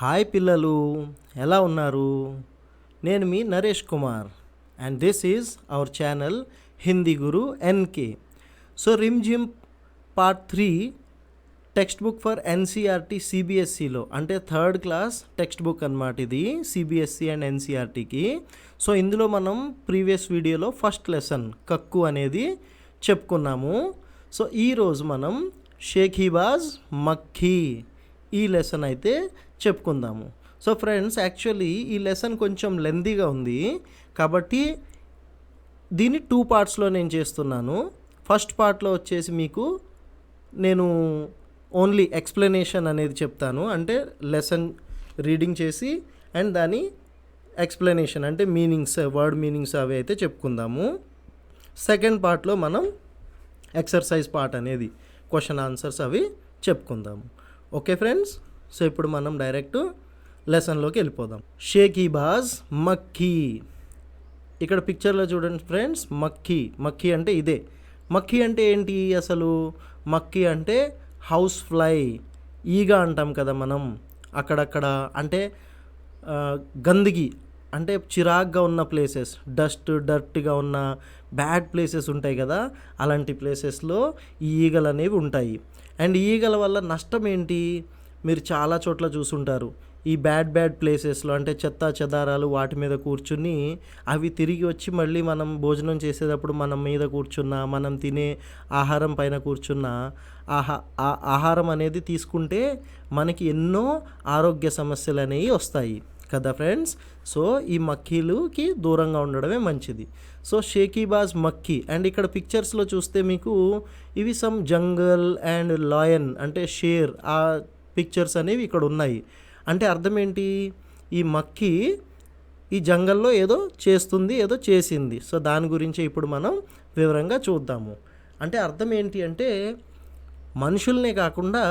Hi పిల్లలు, ఎలా ఉన్నారు? నేను మీ Naresh Kumar and this is our channel Hindi Guru NK. So Rimjhim part 3 textbook for NCERT సిబిఎస్ఈలో అంటే థర్డ్ క్లాస్ టెక్స్ట్ బుక్ అన్నమాట ఇది సిబిఎస్ఈ అండ్ ఎన్సీఆర్టీకి. సో ఇందులో మనం ప్రీవియస్ వీడియోలో ఫస్ట్ లెసన్ కక్కు అనేది చెప్పుకున్నాము. సో ఈరోజు మనం షేఖీబాజ్ మక్కీ ఈ లెసన్ అయితే చెప్పుకుందాము. సో ఫ్రెండ్స్, యాక్చువల్లీ ఈ లెసన్ కొంచెం లెందీగా ఉంది కాబట్టి దీన్ని 2 పార్ట్స్లో నేను చేస్తున్నాను. ఫస్ట్ పార్ట్లో వచ్చేసి మీకు నేను ఓన్లీ ఎక్స్ప్లెనేషన్ అనేది చెప్తాను, అంటే లెసన్ రీడింగ్ చేసి అండ్ దాని ఎక్స్ప్లెనేషన్ అంటే మీనింగ్స్, వర్డ్ మీనింగ్స్ అవి అయితే చెప్పుకుందాము. సెకండ్ పార్ట్లో మనం ఎక్సర్సైజ్ పార్ట్ అనేది క్వశ్చన్ ఆన్సర్స్ అవి చెప్పుకుందాము. ఓకే ఫ్రెండ్స్, సో ఇప్పుడు మనం డైరెక్ట్ లెసన్లోకి వెళ్ళిపోదాం. షేఖీబాజ్ మక్కీ. ఇక్కడ పిక్చర్లో చూడండి ఫ్రెండ్స్, మక్కీ అంటే ఇదే. మక్కీ అంటే ఏంటి అసలు? మక్కీ అంటే హౌస్ ఫ్లై, ఈగ అంటాం కదా మనం అక్కడక్కడ. అంటే గందగి అంటే చిరాగ్గా ఉన్న ప్లేసెస్, డర్ట్గా ఉన్న బ్యాడ్ ప్లేసెస్ ఉంటాయి కదా, అలాంటి ప్లేసెస్లో ఈ ఈగలు అనేవి ఉంటాయి. అండ్ ఈగల వల్ల నష్టం ఏంటి? మీరు చాలా చోట్ల చూసుంటారు. ఈ బ్యాడ్ ప్లేసెస్లో అంటే చెత్త చెదారాలు వాటి మీద కూర్చుని అవి తిరిగి వచ్చి మళ్ళీ మనం భోజనం చేసేటప్పుడు మనం మీద కూర్చున్నా, మనం తినే ఆహారం పైన కూర్చున్నా ఆహారం అనేది తీసుకుంటే మనకి ఎన్నో ఆరోగ్య సమస్యలు అనేవి వస్తాయి కదా ఫ్రెండ్స్. సో ఈ మక్కీలుకి దూరంగా ఉండడమే మంచిది. సో షేఖీబాజ్ మక్కీ. అండ్ ఇక్కడ పిక్చర్స్లో చూస్తే మీకు ఇవి సమ్ జంగల్ అండ్ లయన్ అంటే షేర్, ఆ పిక్చర్స్ అనేవి ఇక్కడ ఉన్నాయి. అంటే అర్థం ఏంటి? ఈ మక్కీ ఈ జంగల్లో ఏదో చేస్తుంది, ఏదో చేసింది. సో దాని గురించి ఇప్పుడు మనం వివరంగా చూద్దాము. అంటే అర్థం ఏంటి అంటే మనుషుల్నే కాకుండా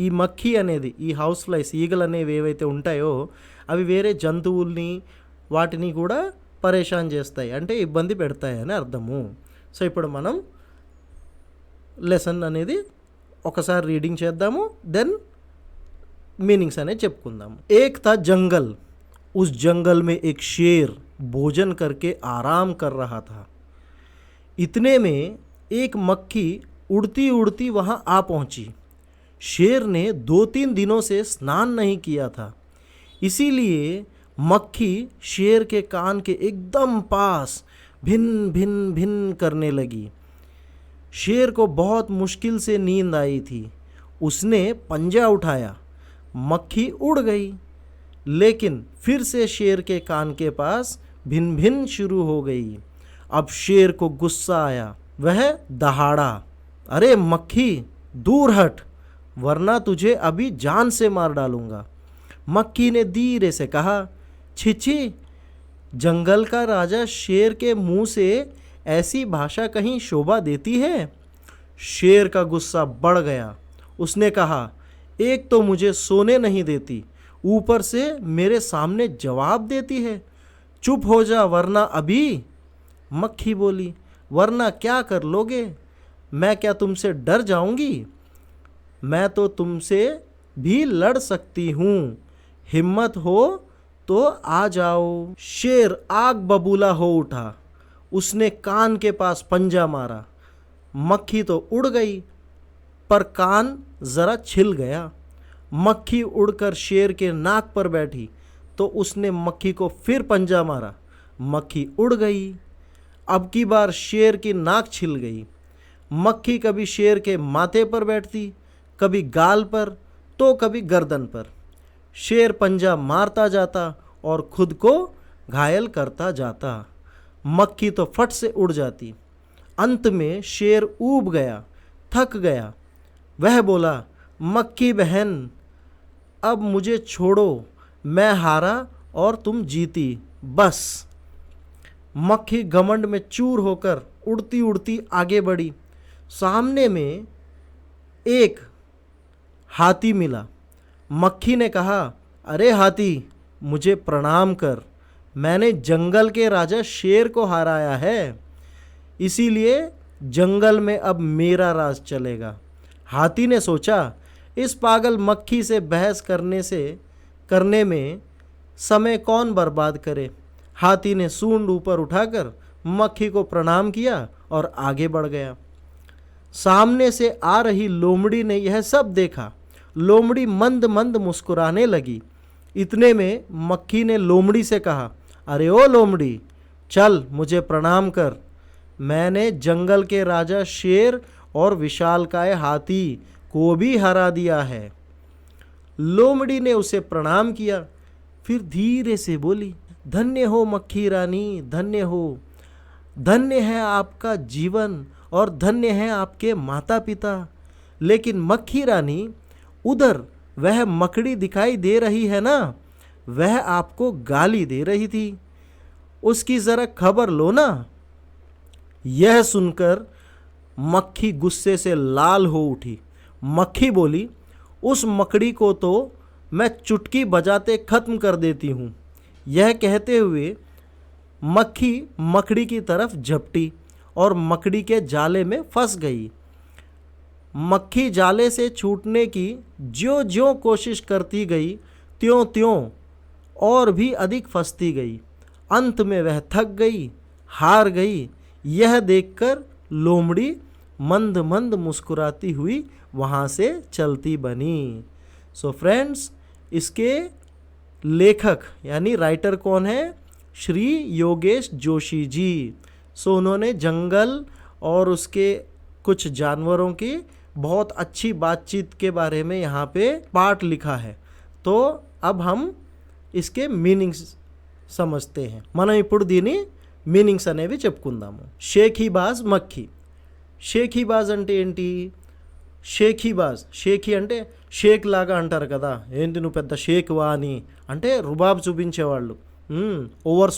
ఈ మక్కీ అనేది, ఈ హౌస్ ఫ్లైస్, ఈగలు అనేవి ఏవైతే ఉంటాయో అవి వేరే జంతువుల్ని వాటిని కూడా పరేషాన్ చేస్తాయి, అంటే ఇబ్బంది పెడతాయి అని అర్థము. సో ఇప్పుడు మనం లెసన్ అనేది ఒకసారి రీడింగ్ చేద్దాము, దెన్ मीनिंग्स अने చెప్పుకుందాము. एक था जंगल, उस जंगल में एक शेर भोजन करके आराम कर रहा था. इतने में एक मक्खी उड़ती उड़ती वहाँ आ पहुँची. शेर ने 2-3 दिनों से स्नान नहीं किया था, इसीलिए मक्खी शेर के कान के एकदम पास भिन भिन भिन करने लगी. शेर को बहुत मुश्किल से नींद आई थी. उसने पंजा उठाया, मक्खी उड़ गई, लेकिन फिर से शेर के कान के पास भिन भिन शुरू हो गई. अब शेर को गुस्सा आया. वह दहाड़ा, अरे मक्खी दूर हट, वरना तुझे अभी जान से मार डालूंगा. मक्खी ने धीरे से कहा, छिछी, जंगल का राजा शेर के मुंह से ऐसी भाषा कहीं शोभा देती है? शेर का गुस्सा बढ़ गया. उसने कहा, एक तो मुझे सोने नहीं देती, ऊपर से मेरे सामने जवाब देती है. चुप हो जा वरना अभी. मक्खी बोली, वरना क्या कर लोगे? मैं क्या तुमसे डर जाऊंगी? मैं तो तुमसे भी लड़ सकती हूँ, हिम्मत हो तो आ जाओ. शेर आग बबूला हो उठा. उसने कान के पास पंजा मारा. मक्खी तो उड़ गई, पर कान ज़रा छिल गया. मक्खी उड़कर शेर के नाक पर बैठी तो उसने मक्खी को फिर पंजा मारा. मक्खी उड़ गई. अब की बार शेर की नाक छिल गई. मक्खी कभी शेर के माथे पर बैठती, कभी गाल पर, तो कभी गर्दन पर. शेर पंजा मारता जाता और खुद को घायल करता जाता. मक्खी तो फट से उड़ जाती. अंत में शेर ऊब गया, थक गया. वह बोला, मक्खी बहन, अब मुझे छोड़ो, मैं हारा और तुम जीती, बस. मक्खी घमंड में चूर होकर उड़ती उड़ती आगे बढ़ी. सामने में एक हाथी मिला. मक्खी ने कहा, अरे हाथी, मुझे प्रणाम कर, मैंने जंगल के राजा शेर को हराया है, इसीलिए जंगल में अब मेरा राज चलेगा. हाथी ने सोचा, इस पागल मक्खी से बहस करने से करने में समय कौन बर्बाद करे। हाथी ने सूंड ऊपर उठाकर मक्खी को प्रणाम किया और आगे बढ़ गया। सामने से आ रही लोमड़ी ने यह सब देखा। लोमड़ी मंद मंद मुस्कुराने लगी। इतने में मक्खी ने लोमड़ी से कहा, अरे ओ लोमड़ी, चल मुझे प्रणाम कर। मैंने जंगल के राजा शेर और विशालकाय हाथी को भी हरा दिया है। लोमड़ी ने उसे प्रणाम किया, फिर धीरे से बोली, धन्य हो मक्खी रानी, धन्य हो। धन्य है आपका जीवन और धन्य है आपके माता पिता। लेकिन मक्खी रानी, उधर वह मकड़ी दिखाई दे रही है ना, वह आपको गाली दे रही थी, उसकी ज़रा खबर लो ना। यह सुनकर मक्खी गुस्से से लाल हो उठी। मक्खी बोली, उस मकड़ी को तो मैं चुटकी बजाते खत्म कर देती हूँ। यह कहते हुए मक्खी मकड़ी की तरफ झपटी और मकड़ी के जाले में फंस गई। मक्खी जाले से छूटने की ज्यों ज्यों कोशिश करती गई, त्यों त्यों और भी अधिक फंसती गई। अंत में वह थक गई, हार गई। यह देखकर लोमड़ी मंद मंद मुस्कुराती हुई वहाँ से चलती बनी। सो फ्रेंड्स, इसके लेखक यानी राइटर कौन है? श्री योगेश जोशी जी। सो उन्होंने जंगल और उसके कुछ जानवरों की बहुत अच्छी बातचीत के बारे में यहाँ पे पाठ लिखा है। तो अब हम इसके మీనింగ్స్ సమझते हैं. మనం ఇప్పుడు దీని మీనింగ్స్ అనేవి చెప్పుకుందాము. షేఖీబాజ్ మక్ఖీ. షేఖీబాజ్ అంటే ఏంటి? షేఖీబాజ్, షేఖీ అంటే షేక్ లాగా అంటారు కదా, ఏంటి నువ్వు పెద్ద షేక్వా అని, అంటే రుబాబ్ చూపించేవాళ్ళు. ఓవర్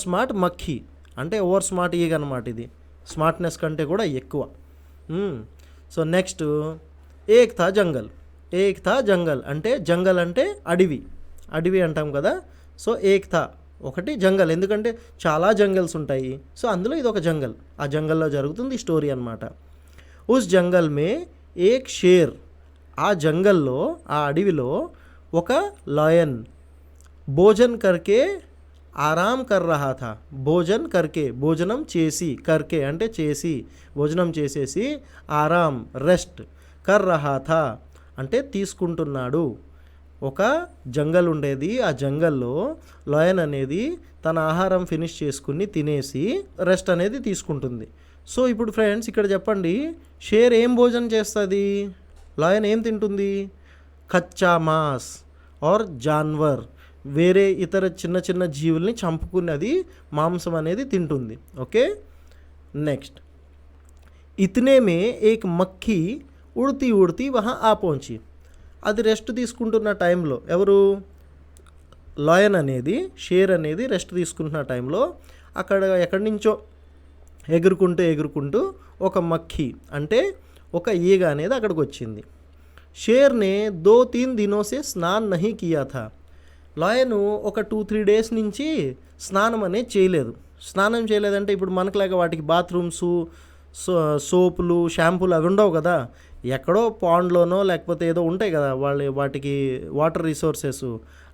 స్మార్ట్ మక్ఖీ అంటే ఓవర్ స్మార్ట్ ఈగ అనమాట. ఇది స్మార్ట్నెస్ కంటే కూడా ఎక్కువ. సో నెక్స్ట్ ఏక్ థా జంగల్. ఏక్ థా జంగల్ అంటే జంగల్ అంటే అడవి అంటాం కదా. సో ఏక్ థా ఒకటి జంగల్, ఎందుకంటే చాలా జంగల్స్ ఉంటాయి. సో అందులో ఇది ఒక జంగల్, ఆ జంగల్లో జరుగుతుంది స్టోరీ అనమాట. ఉస్ జంగల్ మే ఏక్ షేర్, ఆ జంగల్లో ఆ అడవిలో ఒక లయన్ భోజన్ కర్కే ఆరామ్ కర్ రహా థా. భోజన్ కర్కే, భోజనం చేసి, కర్కే అంటే చేసి, భోజనం చేసేసి, ఆరామ్ రెస్ట్, కర్ రహా థా అంటే తీసుకుంటున్నాడు. ఒక జంగల్ ఉండేది, ఆ జంగల్లో లయన్ అనేది తన ఆహారం ఫినిష్ చేసుకుని తినేసి రెస్ట్ అనేది తీసుకుంటుంది. సో ఇప్పుడు ఫ్రెండ్స్ ఇక్కడ చెప్పండి, షేర్ ఏం భోజనం చేస్తుంది, లయన్ ఏం తింటుంది? కచ్చా మాస్ ఆర్ జాన్వర్, వేరే ఇతర చిన్న చిన్న జీవుల్ని చంపుకున్నది మాంసం అనేది తింటుంది. ఓకే, నెక్స్ట్ ఇతనే మే ఏక్ మక్ఖీ ఉడతీ ఉడతీ వహా ఆ పహుంచి. అది రెస్ట్ తీసుకుంటున్న టైంలో, ఎవరు? లయన్ అనేది, షేర్ అనేది రెస్ట్ తీసుకుంటున్న టైంలో అక్కడ ఎక్కడి నుంచో ఎగురుకుంటూ ఒక మక్ఖీ అంటే ఒక ఈగ అనేది అక్కడికి వచ్చింది. షేర్నే 2-3 దినోं से స్నాన్ నహీ కియా థా. లయను ఒక 2-3 డేస్ నుంచి స్నానం అనేది చేయలేదు. స్నానం చేయలేదంటే ఇప్పుడు మనకులాగా వాటికి బాత్రూమ్స్, సోపులు, షాంపూలు అవి ఉండవు కదా. ఎక్కడో పాండ్లోనో లేకపోతే ఏదో ఉంటాయి కదా వాటికి వాటర్ రిసోర్సెస్,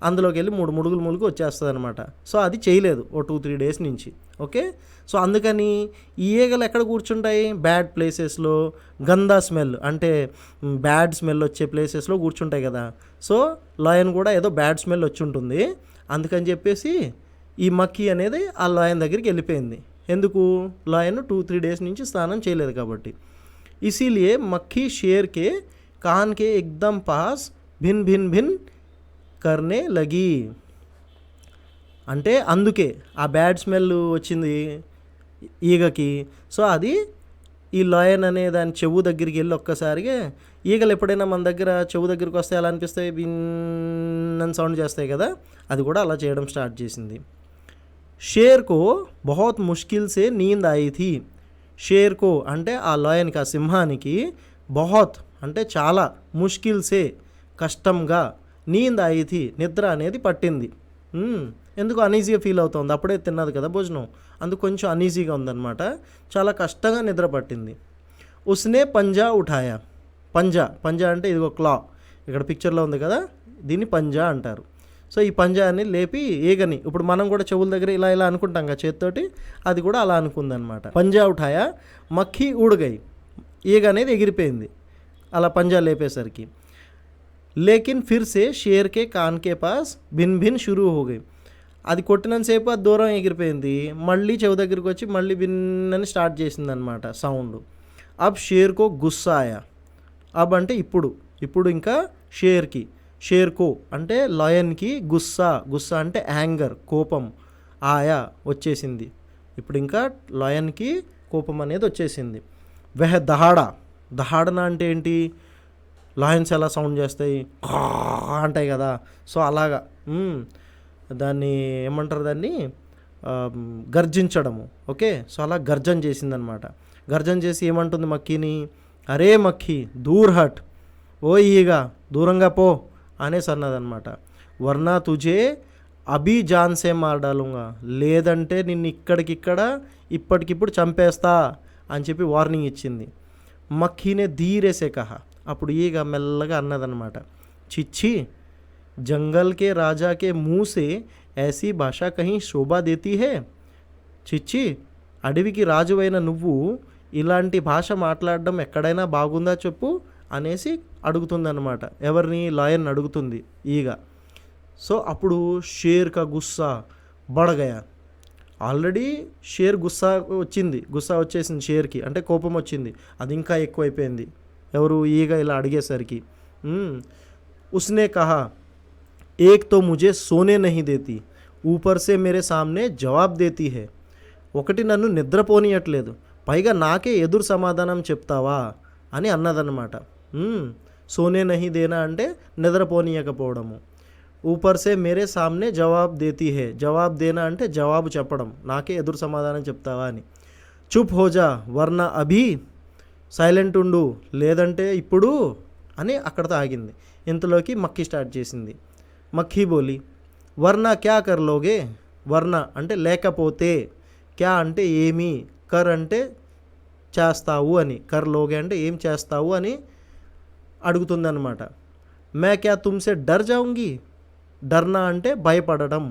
అందులోకి వెళ్ళి 3 ముడుగులు ములుగు వచ్చేస్తుంది అనమాట. సో అది చేయలేదు ఓ 2-3 డేస్ నుంచి. ఓకే, సో అందుకని ఈ ఈగలు ఎక్కడ కూర్చుంటాయి? బ్యాడ్ ప్లేసెస్లో, గందా స్మెల్ అంటే బ్యాడ్ స్మెల్ వచ్చే ప్లేసెస్లో కూర్చుంటాయి కదా. సో లయన్ కూడా ఏదో బ్యాడ్ స్మెల్ వచ్చి ఉంటుంది, అందుకని చెప్పేసి ఈ మక్కీ అనేది ఆ లయన్ దగ్గరికి వెళ్ళిపోయింది. ఎందుకు? లయన్ 2-3 డేస్ నుంచి స్నానం చేయలేదు కాబట్టి. इसीलिए मक्खी शेर के कान के एकदम पास भिन भिन भिन करने लगी. అంటే అందుకే ఆ బ్యాడ్ స్మెల్ వచ్చింది ఈగకి. సో అది ఈ లయన్ అనే దాని చెవు దగ్గరికి వెళ్ళి ఒక్కసారిగా, ఈగలు ఎప్పుడైనా మన దగ్గర చెవు దగ్గరికి వస్తే ఎలా అనిపిస్తాయి? బిన్ సౌండ్ చేస్తాయి కదా, అది కూడా అలా చేయడం స్టార్ట్ చేసింది. షేర్కో బహుత్ ముష్కిల్ సే నీంద్ ఆయి థీ. షేర్కో అంటే ఆ లయన్కి, ఆ సింహానికి, బహుత్ అంటే చాలా, ముష్కిల్ సే కష్టంగా, నీంద్ ఆయి థీ నిద్ర అనేది పట్టింది. ఎందుకు అనీజీగా ఫీల్ అవుతుంది, అప్పుడే తిన్నది కదా భోజనం, అందుకు కొంచెం అనీజీగా ఉందన్నమాట, చాలా కష్టంగా నిద్ర పట్టింది. ఉస్నే పంజా ఉఠాయా. పంజా అంటే ఇదిగో క్లా, ఇక్కడ పిక్చర్లో ఉంది కదా, దీన్ని పంజా అంటారు. సో ఈ పంజాని లేపి ఈగని, ఇప్పుడు మనం కూడా చెవుల దగ్గర ఇలా ఇలా అనుకుంటాం కదా చేతితోటి, అది కూడా అలా అనుకుందనమాట. పంజా ఉఠాయా మక్కీ ఊడగై, ఈగ అనేది ఎగిరిపోయింది అలా పంజా లేపేసరికి. లేకిన్ ఫిర్ సే షేర్ కే కాన్ కే పాస్ భిన్ భిన్ షురూ హో గయి, అది కొట్టినంతసేపు అది దూరం ఎగిరిపోయింది, మళ్ళీ చెవి దగ్గరికి వచ్చి మళ్ళీ భిన్ అని స్టార్ట్ చేసిందనమాట సౌండ్. అబ్ షేర్కో గుస్సా ఆయా, అబ్ అంటే ఇప్పుడు, ఇప్పుడు ఇంకా షేర్కో అంటే లయన్కి గుస్సా అంటే యాంగర్ కోపం, ఆయా వచ్చేసింది, ఇప్పుడు ఇంకా లయన్కి కోపం అనేది వచ్చేసింది. వెహ దహాడనా అంటే ఏంటి, లయన్స్ ఎలా సౌండ్ చేస్తాయి అంటాయి కదా, సో అలాగా దాన్ని ఏమంటారు, దాన్ని గర్జించడము. ఓకే, సో అలా గర్జన చేసిందనమాట. గర్జన చేసి ఏమంటుంది మక్కీని, అరే మక్కీ దూర్ హట్, ఓ ఈగ దూరంగా పో అనేసి అన్నదనమాట. వర్నా తుజే అభి జాన్సే మార్ డాలుంగా, లేదంటే నిన్ను ఇక్కడికిక్కడ ఇప్పటికిప్పుడు చంపేస్తా అని చెప్పి వార్నింగ్ ఇచ్చింది. మక్కీనే ధీరేసే కహా, అప్పుడు ఈగ మెల్లగా అన్నదనమాట, చిచ్చి జంగల్కే రాజాకే మూసే ऐसी భాషా కहीं శోభా దేతీ హే, చిచ్చి అడవికి రాజువైన నువ్వు ఇలాంటి భాష మాట్లాడడం ఎక్కడైనా బాగుందా చెప్పు అనేసి అడుగుతుందన్నమాట. ఎవరిని, లాయన్ అడుగుతుంది ఈగ. సో అప్పుడు షేర్ కా గుస్సా బడగయా, ఆల్రెడీ షేర్ గుస్సా వచ్చేసింది షేర్కి, అంటే కోపం వచ్చింది, అది ఇంకా ఎక్కువైపోయింది ఎవరు, ఈగ ఇలా అడిగేసరికి. ఉస్నే కహా ఏక్ తో ముझे సోనే నహీ దేతీ, ఊపర్ సే మేరే సామ్నే జవాబ్ దేతీ హే, ఒకటి నన్ను నిద్రపోనీయట్లేదు, పైగా నాకే ఎదురు సమాధానం చెప్తావా అని అన్నదన్నమాట. సోనే నహీ దేనా అంటే నిద్రపోనీయకపోవడము, ఊపర్ సే మేరే సామ్నే జవాబ్ దేతీ హే, జవాబ్ దేనా అంటే జవాబు చెప్పడం, నాకే ఎదురు సమాధానం చెప్తావా అని. చుప్ హోజా వర్నా అభి, సైలెంట్ ఉండు లేదంటే ఇప్పుడు అని అక్కడతో ఆగింది. ఇంతలోకి మక్కీ స్టార్ట్ చేసింది. మక్కీ బోలి, వర్నా క్యా కర్లోగే, వర్నా అంటే లేకపోతే, క్యా అంటే ఏమి, కర్ అంటే చేస్తావు అని, కర్లోగే అంటే ఏం చేస్తావు అని అడుగుతుందన్నమాట. మే క్యా తుమ్సే డర్ జాऊंगी, డర్నా అంటే భయపడడం.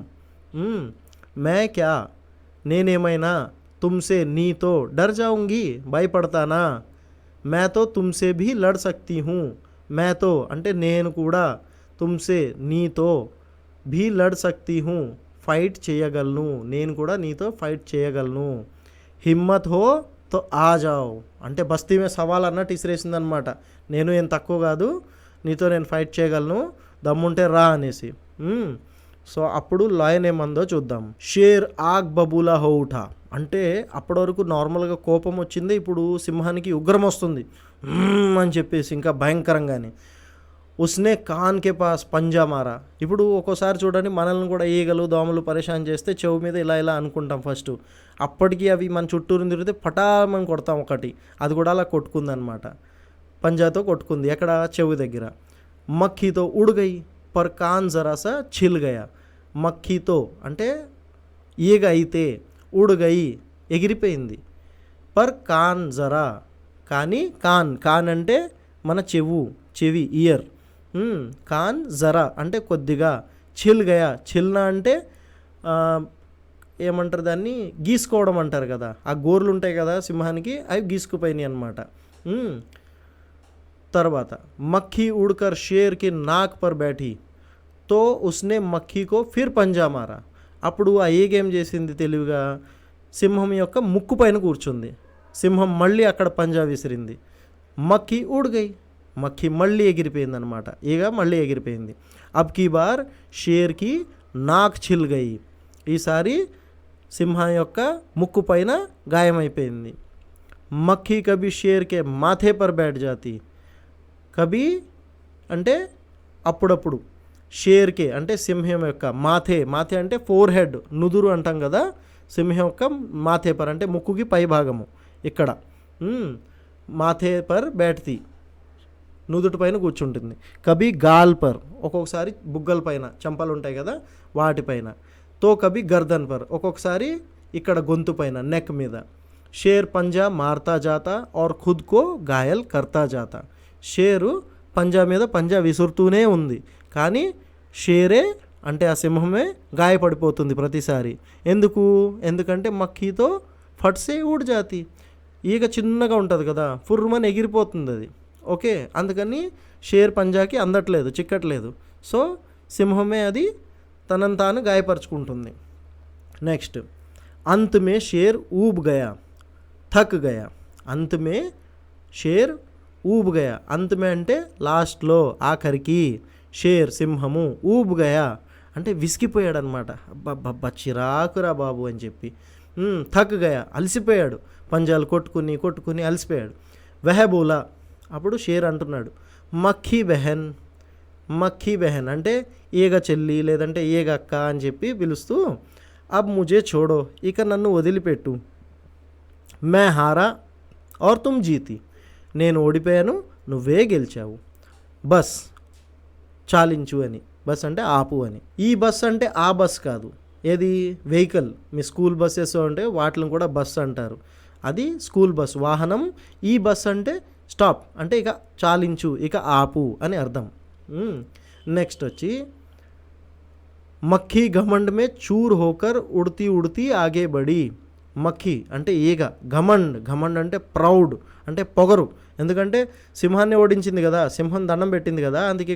మే క్యా నేనేమైనా, తుమ్సే నీతో, డర్ జాऊंगी భయపడతానా, మేతో తుమ్సే భీ లడ్ సక్తీ హూ, మేతో అంటే నేను కూడా, తుమ్సే నీతో, భీ లడ్ సక్తీ హూ ఫైట్ చేయగలను, నేను కూడా నీతో ఫైట్ చేయగలను. హిమ్మత్ హో తో ఆ జాओ అంటే బస్తీ మే సవాల్ అన్నట్టు ఇసిరేసిందనమాట, నేను ఏం తక్కువ కాదు, నీతో నేను ఫైట్ చేయగలను, దమ్ముంటే రా అనేసి. సో అప్పుడు లాయన్ ఏమందో చూద్దాం. షేర్ ఆగ్ బబూలా హో ఉఠా అంటే అప్పటి వరకు నార్మల్గా కోపం వచ్చింది, ఇప్పుడు సింహానికి ఉగ్రం వస్తుంది అని చెప్పేసి ఇంకా భయంకరంగానే. ఉస్నే కాన్ కే పాస్ పంజా మారా, ఇప్పుడు ఒక్కోసారి చూడండి మనల్ని కూడా ఈగలు దోమలు పరేషాన్ చేస్తే చెవు మీద ఇలా ఇలా అనుకుంటాం ఫస్ట్, అప్పటికి అవి మన చుట్టూరు తిరిగితే పటామని కొడతాం ఒకటి, అది కూడా అలా కొట్టుకుందనమాట, పంజాతో కొట్టుకుంది ఎక్కడ, చెవు దగ్గర. మక్కీతో ఉడగయి పర్ కాన్ జరాసా చిల్ గయా, మక్కీతో అంటే ఈగ అయితే, ఉడగయి ఎగిరిపోయింది, పర్ కాన్ జరా కానీ, కాన్ అంటే మన చెవి ఇయర్, కాన్ జరా అంటే కొద్దిగా, చిల్ గయా చిల్నా అంటే ఏమంటారు దాన్ని, గీసుకోవడం అంటారు కదా, ఆ గోర్లు ఉంటాయి కదా సింహానికి, అవి గీసుకుపోయినాయి అనమాట. తర్వాత మక్కీ ఉడకర్ షేర్ కి నాక్ పర్ బైఠీ తో ఉస్నే మక్కీకో ఫిర్ పంజా మారా, అప్పుడు ఆ ఈగ ఏం చేసింది తెలివిగా, సింహం యొక్క ముక్కు పైన కూర్చుంది, సింహం మళ్ళీ అక్కడ పంజా విసిరింది. మక్కీ ఉడగై, మక్కీ మళ్ళీ ఎగిరిపోయింది అనమాట, ఈగ మళ్ళీ ఎగిరిపోయింది. అబ్ కీ బార్ షేర్కి నాక్ చిల్ గయి, ఈసారి సింహం యొక్క ముక్కు పైన గాయమైపోయింది. మక్కీ కభీ షేర్కే మాథే పర్ బైఠ్ జాతి, కభీ అంటే అప్పుడప్పుడు, షేర్కే అంటే సింహం యొక్క, మాథే అంటే ఫోర్ హెడ్ నుదురు అంటాం కదా, సింహం యొక్క మాథే పర్ అంటే ముక్కుకి పై భాగము ఇక్కడ, మాథే పర్ బైఠతి నుదుటి పైన కూర్చుంటుంది. కభీ గాల్ పర్ ఒక్కొక్కసారి బుగ్గల పైన చెంపలు ఉంటాయి కదా వాటిపైన, తో కభీ గర్దన్ పర్ ఒక్కొక్కసారి ఇక్కడ గొంతు పైన నెక్ మీద. షేర్ పంజా మార్తా జాతా और खुद को घायल करता जाता, షేరు పంజా మీద పంజా విసురుతూనే ఉంది, కానీ షేరే అంటే ఆ సింహమే గాయపడిపోతుంది ప్రతిసారి. ఎందుకంటే మక్కీతో ఫట్సే ఊడ్ జాతి, ఈగ చిన్నగా ఉంటుంది కదా, ఫుర్మని ఎగిరిపోతుంది అది. ఓకే, అందుకని షేర్ పంజాకి అందట్లేదు, చిక్కట్లేదు. సో సింహమే అది తనను తాను గాయపరుచుకుంటుంది. నెక్స్ట్, అంత్ మే షేర్ ఊబ్ గయా థక్ గయా. అంత్ మే షేర్ ఊబ్ గయా. అంత్ మే అంటే లాస్ట్లో, ఆఖరికి, షేర్ సింహము, ఊబ్ గయా అంటే విసిగిపోయాడు అనమాట. అబ్బబ్బబ్బా చిరాకురా బాబు అని చెప్పి. థక్ గయా అలసిపోయాడు, పంజాలు కొట్టుకుని కొట్టుకుని అలసిపోయాడు. వెహబోలా అప్పుడు షేర్ అంటున్నాడు, మక్కీ బెహన్. మక్కీ బెహన్ అంటే ఏగ చెల్లి లేదంటే ఏగ అక్క అని చెప్పి పిలుస్తూ, అబ్ ముజే చోడో ఇక నన్ను వదిలిపెట్టు. మే హారా ఔర్ తుమ్ జీతి. నేను ఓడిపోయాను, నువ్వే గెలిచావు. బస్ చాలించు అని, బస్ అంటే ఆపు అని. ఈ బస్ అంటే ఆ బస్ కాదు, ఏది వెహికల్. మీ స్కూల్ బస్సెస్ అంటే వాటిని కూడా బస్ అంటారు, అది స్కూల్ బస్ వాహనం. ఈ బస్ అంటే స్టాప్, అంటే ఇక చాలించు, ఇక ఆపు అని అర్థం. నెక్స్ట్ వచ్చి మక్కీ ఘమండ్ మే చూర్ హోకర్ ఉడతీ ఉడతీ ఆగే బడి. మక్కీ అంటే ఈగ, ఘమండ్ అంటే ప్రౌడ్, అంటే పొగరు. ఎందుకంటే సింహాన్ని ఓడించింది కదా, సింహం దండం పెట్టింది కదా, అందుకే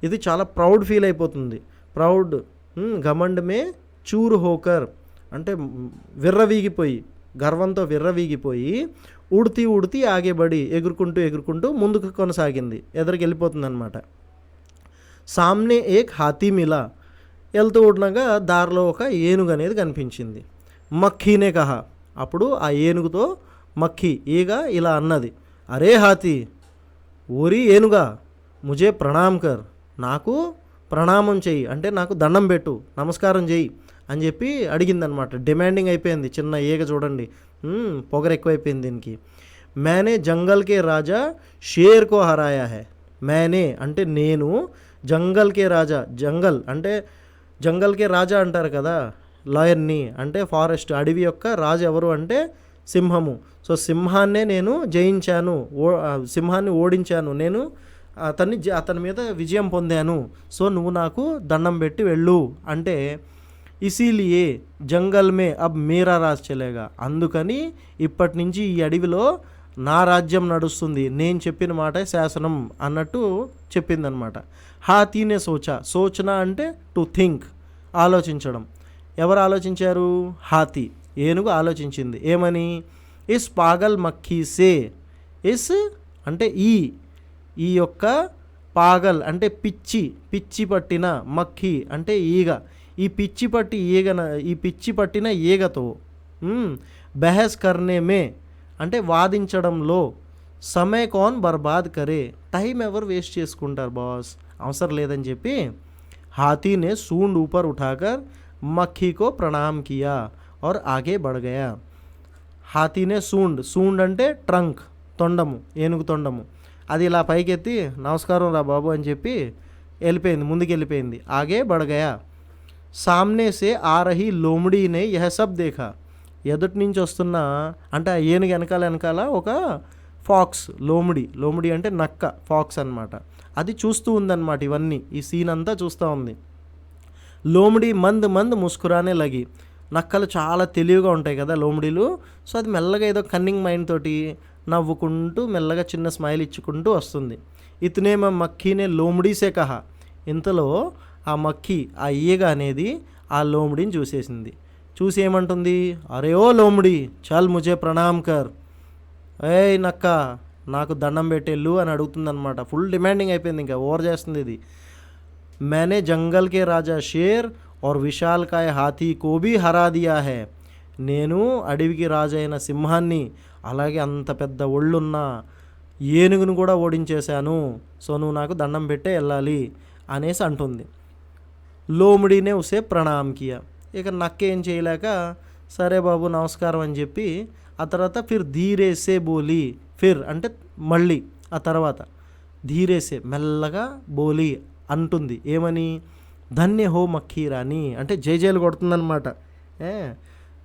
ఇది చాలా ప్రౌడ్ ఫీల్ అయిపోతుంది. ప్రౌడ్. ఘమండ్ మే చూర్ హోకర్ అంటే విర్రవీగిపోయి, గర్వంతో విర్రవీగిపోయి, ఉడతీ ఆగేబడి ఎగురుకుంటూ ముందుకు కొనసాగింది, ఎదురుకి వెళ్ళిపోతుంది అనమాట. సామ్నే ఏక్ హాతీ మిలా. వెళ్తూ ఉండగా దారిలో ఒక ఏనుగు అనేది కనిపించింది. మక్కీనే కహా. అప్పుడు ఆ ఏనుగుతో మక్కీ ఈగ ఇలా అన్నది, అరే హాతీ, ఓరి ఏనుగా, ముజే ప్రణామ్ కర్, నాకు ప్రణామం చెయ్యి, అంటే నాకు దండం పెట్టు, నమస్కారం చెయ్యి అని చెప్పి అడిగిందనమాట. డిమాండింగ్ అయిపోయింది చిన్న ఈగ, చూడండి పొగరు ఎక్కువైపోయింది దీనికి. మేనే జంగల్కే రాజా షేర్కో హరాయా హై. మేనే అంటే నేను, జంగల్కే రాజా, జంగల్ అంటే జంగల్కే రాజా అంటారు కదా లాయన్ని, అంటే ఫారెస్ట్, అడవి యొక్క రాజు ఎవరు అంటే సింహము. సో సింహాన్నే నేను జయించాను, సింహాన్ని ఓడించాను, నేను అతని మీద విజయం పొందాను. సో నువ్వు నాకు దండం పెట్టి వెళ్ళు అంటే, ఇసీలియే జంగల్ మే అబ్ మేరా రాజ్ చలేగా. అందుకని ఇప్పటి నుంచి ఈ అడవిలో నా రాజ్యం నడుస్తుంది, నేను చెప్పిన మాట శాసనం అన్నట్టు చెప్పిందనమాట. హాతీనే సోచన అంటే టు థింక్, ఆలోచించడం. ఎవరు ఆలోచించారు? హాతీ, ఏనుగు ఆలోచించింది. ఏమని? Is Paagal మక్కీ say. ఇస్ అంటే ఈ యొక్క పాగల్ అంటే పిచ్చి పట్టిన, మక్కీ అంటే ఈగ, ఈ పిచ్చి పట్టిన ఈగతో బెహస్ కర్నే మే అంటే వాదించడంలో, సమయ కౌన్ బర్బాద్ కరే, టైం ఎవరు వేస్ట్ చేసుకుంటారు బాస్, అవసరం లేదని చెప్పి హాతీనే सूंड ऊपर उठाकर मक्खी को प्रणाम किया और आगे बढ़ गया. హాతీనే సూండ్ అంటే ట్రంక్, తొండము, ఏనుగు తొండము, అది ఇలా పైకెత్తి నమస్కారం రా బాబు అని చెప్పి వెళ్ళిపోయింది, ముందుకు వెళ్ళిపోయింది. ఆగే బడగయా. సామ్నే సే ఆ రహీ లోమడీనే యహ సబ్ దేఖా. ఎదుటి నుంచి వస్తున్న అంటే ఆ ఏనుగు వెనకాల ఒక ఫాక్స్, లోమిడి అంటే నక్క, ఫాక్స్ అన్నమాట. అది చూస్తూ ఉందన్నమాట, ఇవన్నీ ఈ సీన్ అంతా చూస్తూ ఉంది. లోమిడి మంద్ ముస్కురానే లగి. నక్కలు చాలా తెలివిగా ఉంటాయి కదా లోమిడీలు. సో అది మెల్లగా ఏదో కన్నింగ్ మైండ్ తోటి నవ్వుకుంటూ మెల్లగా చిన్న స్మైల్ ఇచ్చుకుంటూ వస్తుంది. ఇతనే మా మక్కీనే లోమిడీసే కహా. ఇంతలో ఆ మక్కీ, ఆ ఈగ అనేది ఆ లోమిడిని చూసేసింది. చూసి ఏమంటుంది? అరే ఓ లోమిడి, చల్ ముజే ప్రణామ్ కర్. ఏయ్ నక్క, నాకు దండం పెట్టేళ్ళు అని అడుగుతుందన్నమాట. ఫుల్ డిమాండింగ్ అయిపోయింది, ఇంకా ఓవర్ చేస్తుంది ఇది. मैंने जंगल के राजा शेर और विशालकाय हाथी को भी हरा दिया है. నేను అడవికి రాజు అయిన సింహాన్ని, అలాగే అంత పెద్ద ఒళ్ళున్న ఏనుగును కూడా ఓడించేశాను. సో నువ్వు నాకు దండం పెట్టే వెళ్ళాలి అనేసి అంటుంది. లోమిడినే ఉసే ప్రణామ్ కియా. ఇక నక్క ఏం చేయలేక సరే బాబు నమస్కారం అని చెప్పి, ఆ తర్వాత ఫిర్ ధీరేసే బోలి. ఫిర్ అంటే మళ్ళీ, ఆ తర్వాత ధీరేసే మెల్లగా బోలి అంటుంది. ఏమని? ధన్య హో మక్కీ రాణి అంటే జైలు కొడుతుందన్నమాట.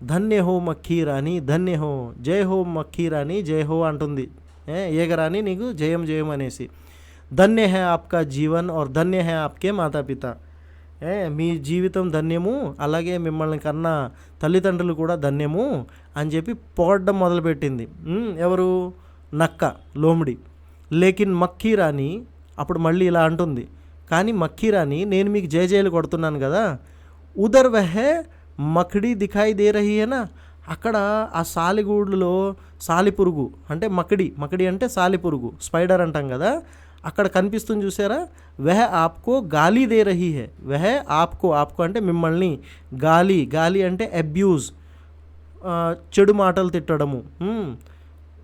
ధన్య హో మక్కీ రాణి, ధన్య హో, జయ హో మక్కీ రాణి, జయ హో అంటుంది. ఏగరాని నీకు జయం అనేసి. ధన్య హై ఆప్కా జీవన్ और ధన్య హై ఆప్కే మాతా పిత. మీ జీవితం ధన్యము, అలాగే మిమ్మల్ని కన్న తల్లిదండ్రులు కూడా ధన్యము అని చెప్పి పొగడ్డం మొదలుపెట్టింది. ఎవరు? నక్క, లోమిడి. లేకిన్ మక్కీ రాణి అప్పుడు మళ్ళీ ఇలా అంటుంది, కానీ మక్కీ రాణి నేను మీకు జయజయలు కొడుతున్నాను కదా, ఉదర్ వహే మకడి దిఖాయి దే రహీ హేనా, అక్కడ ఆ సాలిగూడులో సాలిపురుగు అంటే మకడి అంటే సాలిపురుగు, స్పైడర్ అంటాం కదా, అక్కడ కనిపిస్తుంది చూసారా, వహ ఆప్కో గాలి దే రహీ హై. వహ ఆప్కో అంటే మిమ్మల్ని, గాలి అంటే అబ్యూజ్, చెడు మాటలు తిట్టడము,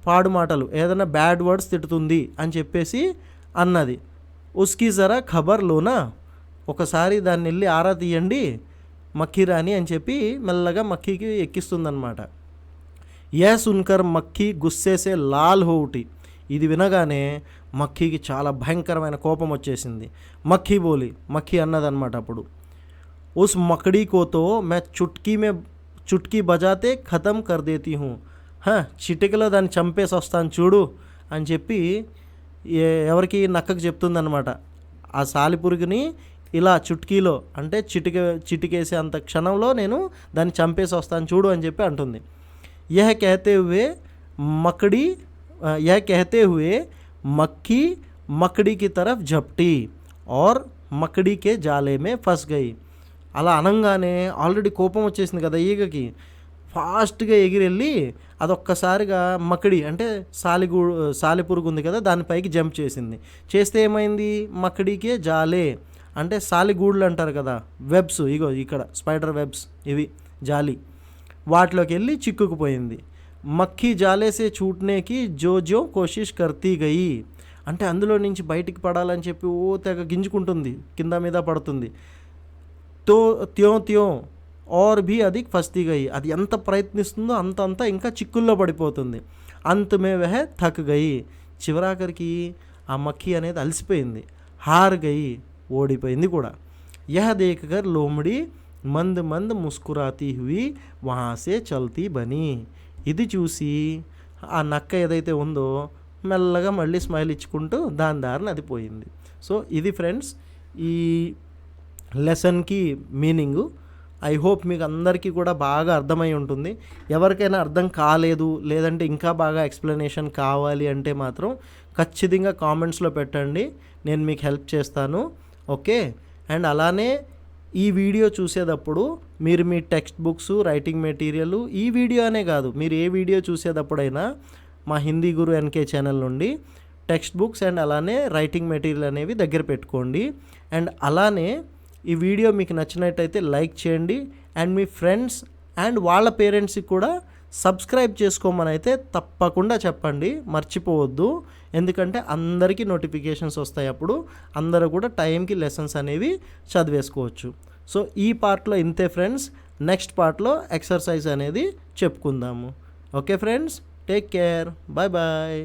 పాడు మాటలు, ఏదైనా బ్యాడ్ వర్డ్స్ తిడుతుంది అని చెప్పేసి అన్నది. ఉస్కి జరా ఖబర్ లోనా, ఒకసారి దాన్ని వెళ్ళి ఆరా తీయండి మక్కీ రాణి అని చెప్పి మెల్లగా మక్కీకి ఎక్కిస్తుందన్నమాట. యह सुनकर మక్కీ గుస్సే సే లాల్ హో ఉఠి. ఇది వినగానే మక్కీకి చాలా భయంకరమైన కోపం వచ్చేసింది. మక్కీ అన్నదన్నమాట అప్పుడు, ఉస్ మకడీ కోతో మే చుట్కీ బజాతే ఖతం కర్ దేతీ హూ, చిటికలో దాన్ని చంపేసి వస్తాను చూడు అని చెప్పి ఎవరికి? నక్కకు చెప్తుందన్నమాట. ఆ సాలిపురుగుని ఇలా చుట్కీలో అంటే చిటికేసే అంత క్షణంలో నేను దాన్ని చంపేసి వస్తాను చూడు అని చెప్పి అంటుంది. यह कहते हुए मक्खी मकड़ी की तरफ झपटी और మకడి కే జాలే మే ఫస్ గయి. అలా అనగానే ఆల్రెడీ కోపం వచ్చేసింది కదా ఈగకి, ఫాస్ట్గా ఎగిరెళ్ళి అదొక్కసారిగా మకడి అంటే సాలిపురుగు ఉంది కదా దానిపైకి జంప్ చేసింది. చేస్తే ఏమైంది? మకడికే జాలే అంటే సాలిగూడులు అంటారు కదా, వెబ్స్, ఇగో ఇక్కడ స్పైడర్ వెబ్స్, ఇవి జాలి, వాటిలోకి వెళ్ళి చిక్కుకుపోయింది. మక్కీ జాలేసే చూట్నేకి జో కోషిష్ కర్తీ గయి అంటే అందులో నుంచి బయటికి పడాలని చెప్పి తెగ గింజుకుంటుంది, కింద మీద పడుతుంది. త్యో और भी अधिक फंसती गई, అది ఎంత ప్రయత్నిస్తుందో అంత ఇంకా చిక్కుల్లో పడిపోతుంది. అంతమే వహ థక్ గయి, చివరాఖరికి ఆ మక్కీ అనేది అలసిపోయింది. హార్ గయి, ఓడిపోయింది కూడా. యహ దేఖకర్ లోమడి మంద్ ముస్కురాతీ హుయి వహాసే చల్తీ బనీ. ఇది చూసి ఆ నక్క ఏదైతే ఉందో మెల్లగా మళ్ళీ స్మైల్ ఇచ్చుకుంటూ దాని దారిని అది పోయింది. సో ఇది ఫ్రెండ్స్ ఈ లెసన్కి మీనింగు. ఐ హోప్ మీకు అందరికీ కూడా బాగా అర్థమై ఉంటుంది. ఎవరికైనా అర్థం కాలేదు లేదంటే ఇంకా బాగా ఎక్స్ప్లెనేషన్ కావాలి అంటే మాత్రం ఖచ్చితంగా కామెంట్స్లో పెట్టండి, నేను మీకు హెల్ప్ చేస్తాను. ఓకే, అండ్ అలానే ఈ వీడియో చూసేటప్పుడు మీరు మీ టెక్స్ట్ బుక్స్, రైటింగ్ మెటీరియల్, ఈ వీడియో అనే కాదు, మీరు ఏ వీడియో చూసేటప్పుడైనా మా హిందీ గురు ఎన్కే ఛానల్ నుండి టెక్స్ట్ బుక్స్ అండ్ అలానే రైటింగ్ మెటీరియల్ అనేవి దగ్గర పెట్టుకోండి. అండ్ అలానే ఈ వీడియో మీకు నచ్చినట్టయితే లైక్ చేయండి అండ్ మీ ఫ్రెండ్స్ అండ్ వాళ్ళ పేరెంట్స్కి కూడా సబ్స్క్రైబ్ చేసుకోమని అయితే తప్పకుండా చెప్పండి, మర్చిపోవద్దు. ఎందుకంటే అందరికీ నోటిఫికేషన్స్ వస్తాయి, అప్పుడు అందరూ కూడా టైంకి లెసన్స్ అనేవి చదివేసుకోవచ్చు. సో ఈ పార్ట్లో ఇంతే ఫ్రెండ్స్, నెక్స్ట్ పార్ట్లో ఎక్సర్సైజ్ అనేది చెప్పుకుందాము. Okay friends, take care, bye bye.